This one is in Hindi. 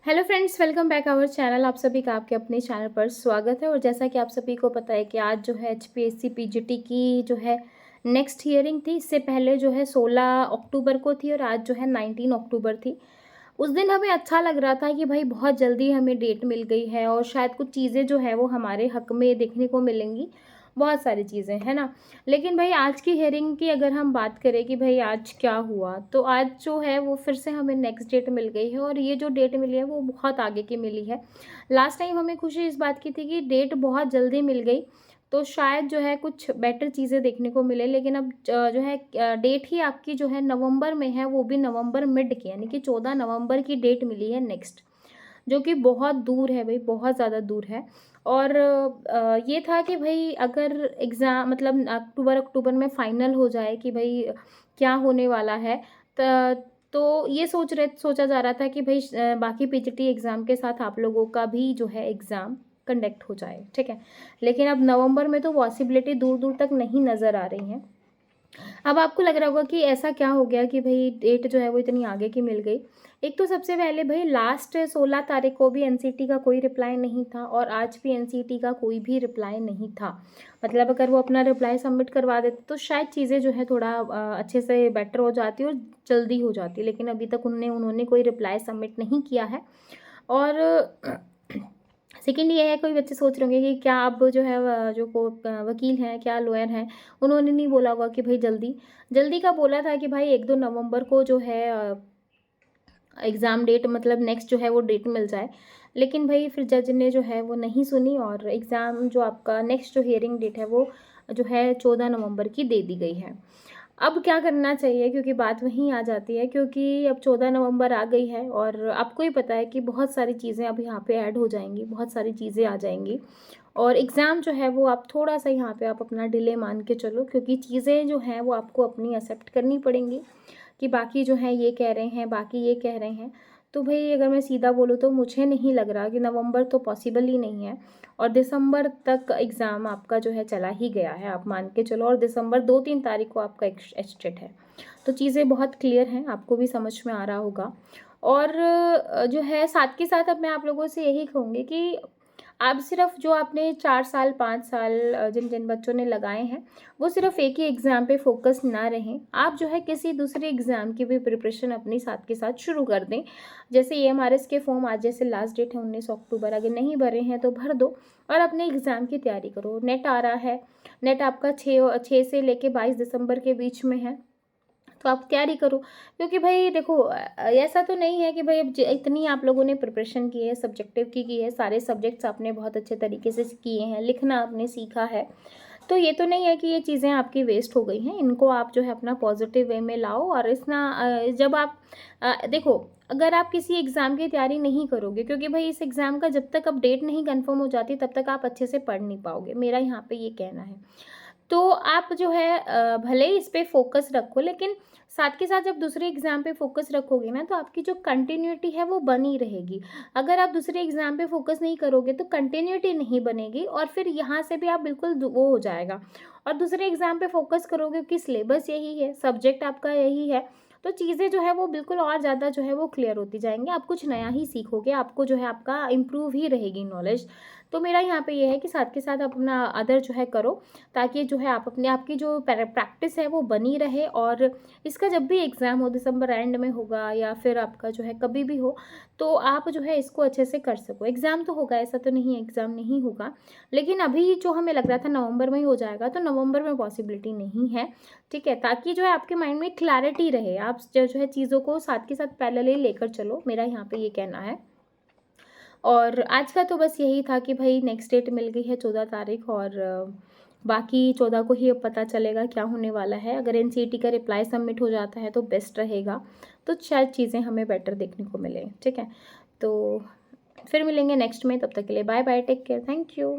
Hello friends, welcome back our channel. आप सभी का आपके अपने चैनल पर स्वागत है। और जैसा कि आप सभी को पता है कि आज जो है एचपीएससी पीजीटी की जो है नेक्स्ट हियरिंग थी। इससे पहले जो है 16 अक्टूबर को थी और आज जो है 19 अक्टूबर थी। उस दिन हमें अच्छा लग रहा था कि भाई बहुत जल्दी हमें डेट मिल गई है और शायद कुछ चीज़ें जो है वो हमारे हक में देखने को मिलेंगी, बहुत सारी चीज़ें, है ना। लेकिन भाई आज की हियरिंग की अगर हम बात करें कि भाई आज क्या हुआ, तो आज जो है वो फिर से हमें नेक्स्ट डेट मिल गई है और ये जो डेट मिली है वो बहुत आगे की मिली है। लास्ट टाइम हमें खुशी इस बात की थी कि डेट बहुत जल्दी मिल गई, तो शायद जो है कुछ बेटर चीज़ें देखने को मिले। लेकिन अब जो है डेट ही आपकी जो है नवंबर में है, वो भी नवंबर मिड की, यानी कि 14 नवंबर की डेट मिली है नेक्स्ट, जो कि बहुत दूर है भाई, बहुत ज़्यादा दूर है। और ये था कि भाई अगर एग्ज़ाम मतलब अक्टूबर अक्टूबर में फ़ाइनल हो जाए कि भाई क्या होने वाला है, तो ये सोचा जा रहा था कि भाई बाकी पीजीटी एग्ज़ाम के साथ आप लोगों का भी जो है एग्ज़ाम कंडक्ट हो जाए, ठीक है। लेकिन अब नवंबर में तो पॉसिबिलिटी दूर दूर तक नहीं नज़र आ रही है। अब आपको लग रहा होगा कि ऐसा क्या हो गया कि भई डेट जो है वो इतनी आगे की मिल गई। एक तो सबसे पहले भई लास्ट 16 तारीख को भी एनसीटी का कोई रिप्लाई नहीं था और आज भी एनसीटी का कोई भी रिप्लाई नहीं था। मतलब अगर वो अपना रिप्लाई सबमिट करवा देते तो शायद चीज़ें जो है थोड़ा अच्छे से बेटर हो जाती और जल्दी हो जाती। लेकिन अभी तक उन्होंने कोई रिप्लाई सबमिट नहीं किया है। और सेकंड ये है, कोई बच्चे सोच रहे होंगे कि क्या अब जो है जो वकील हैं, क्या लॉयर हैं, उन्होंने नहीं बोला होगा कि भाई जल्दी जल्दी का बोला था कि भाई 1-2 नवंबर को जो है एग्ज़ाम डेट मतलब नेक्स्ट जो है वो डेट मिल जाए। लेकिन भई फिर जज ने जो है वो नहीं सुनी और एग्ज़ाम जो आपका नेक्स्ट जो हियरिंग डेट है वो जो है 14 नवंबर की दे दी गई है। अब क्या करना चाहिए, क्योंकि बात वहीं आ जाती है, क्योंकि अब 14 नवंबर आ गई है और आपको ही पता है कि बहुत सारी चीज़ें अब यहाँ पे ऐड हो जाएँगी, बहुत सारी चीज़ें आ जाएँगी। और एग्ज़ाम जो है वो आप थोड़ा-सा यहाँ पे आप अपना डिले मान के चलो, क्योंकि चीज़ें जो हैं वो आपको अपनी एक्सेप्ट करनी पड़ेंगी कि बाकी जो हैं ये कह रहे हैं, बाकी ये कह रहे हैं। तो भई अगर मैं सीधा बोलूँ तो मुझे नहीं लग रहा कि नवंबर तो पॉसिबल ही नहीं है और दिसंबर तक एग्ज़ाम आपका जो है चला ही गया है, आप मान के चलो। और दिसंबर 2-3 तारीख को आपका एचटेट है। तो चीज़ें बहुत क्लियर हैं, आपको भी समझ में आ रहा होगा। और जो है साथ के साथ अब मैं आप लोगों से यही कहूँगी कि आप सिर्फ़ जो आपने 4 साल 5 साल जिन-जिन बच्चों ने लगाए हैं, वो सिर्फ़ एक ही एग्ज़ाम पे फ़ोकस ना रहें। आप जो है किसी दूसरे एग्ज़ाम की भी प्रिपरेशन अपनी साथ के साथ शुरू कर दें। जैसे ईएमआरएस के फ़ॉर्म आज जैसे लास्ट डेट है 19 अक्टूबर, अगर नहीं भरे हैं तो भर दो और अपने एग्ज़ाम की तैयारी करो। नेट आ रहा है, नेट आपका 6 से लेके 22 दिसंबर के बीच में है। तो आप तैयारी करो, क्योंकि भाई देखो ऐसा तो नहीं है कि भाई अब इतनी आप लोगों ने प्रिपरेशन की है, सब्जेक्टिव की है, सारे सब्जेक्ट्स आपने बहुत अच्छे तरीके से किए हैं, लिखना आपने सीखा है। तो ये तो नहीं है कि ये चीज़ें आपकी वेस्ट हो गई हैं। इनको आप जो है अपना पॉजिटिव वे में लाओ और जब आप देखो, अगर आप किसी एग्ज़ाम की तैयारी नहीं करोगे, क्योंकि भाई इस एग्ज़ाम का जब तक अब डेट नहीं कंफर्म हो जाती तब तक आप अच्छे से पढ़ नहीं पाओगे, मेरा यहाँ पे ये कहना है। तो आप जो है भले ही इस पे फ़ोकस रखो, लेकिन साथ के साथ जब दूसरे एग्ज़ाम पे फ़ोकस रखोगे ना, तो आपकी जो कंटिन्यूटी है वो बनी रहेगी। अगर आप दूसरे एग्ज़ाम पे फ़ोकस नहीं करोगे तो कंटिन्यूटी नहीं बनेगी और फिर यहाँ से भी आप बिल्कुल वो हो जाएगा। और दूसरे एग्ज़ाम पे फ़ोकस करोगे क्योंकि सिलेबस यही है, सब्जेक्ट आपका यही है, तो चीज़ें जो है वो बिल्कुल और ज़्यादा जो है वो क्लियर होती जाएँगी। आप कुछ नया ही सीखोगे, आपको जो है आपका इम्प्रूव ही रहेगी नॉलेज। तो मेरा यहाँ पे ये है कि साथ के साथ अपना अदर जो है करो, ताकि जो है आप अपने आपकी जो प्रैक्टिस है वो बनी रहे। और इसका जब भी एग्ज़ाम हो, दिसंबर एंड में होगा या फिर आपका जो है कभी भी हो, तो आप जो है इसको अच्छे से कर सको। एग्ज़ाम तो होगा, ऐसा तो नहीं है एग्ज़ाम नहीं होगा, लेकिन अभी जो हमें लग रहा था नवंबर में ही हो जाएगा, तो नवंबर में पॉसिबिलिटी नहीं है, ठीक है। ताकि जो है आपके माइंड में क्लैरिटी रहे, आप जो है चीज़ों को साथ के साथ पैरेलली लेकर चलो, मेरा यहाँ पे ये कहना है। और आज का तो बस यही था कि भई नेक्स्ट डेट मिल गई है 14 तारीख और बाकी 14 को ही अब पता चलेगा क्या होने वाला है। अगर एनसीईटी का रिप्लाई सबमिट हो जाता है तो बेस्ट रहेगा, तो शायद चीज़ें हमें बेटर देखने को मिले, ठीक है। तो फिर मिलेंगे नेक्स्ट में, तब तक के लिए bye bye, take care, thank you.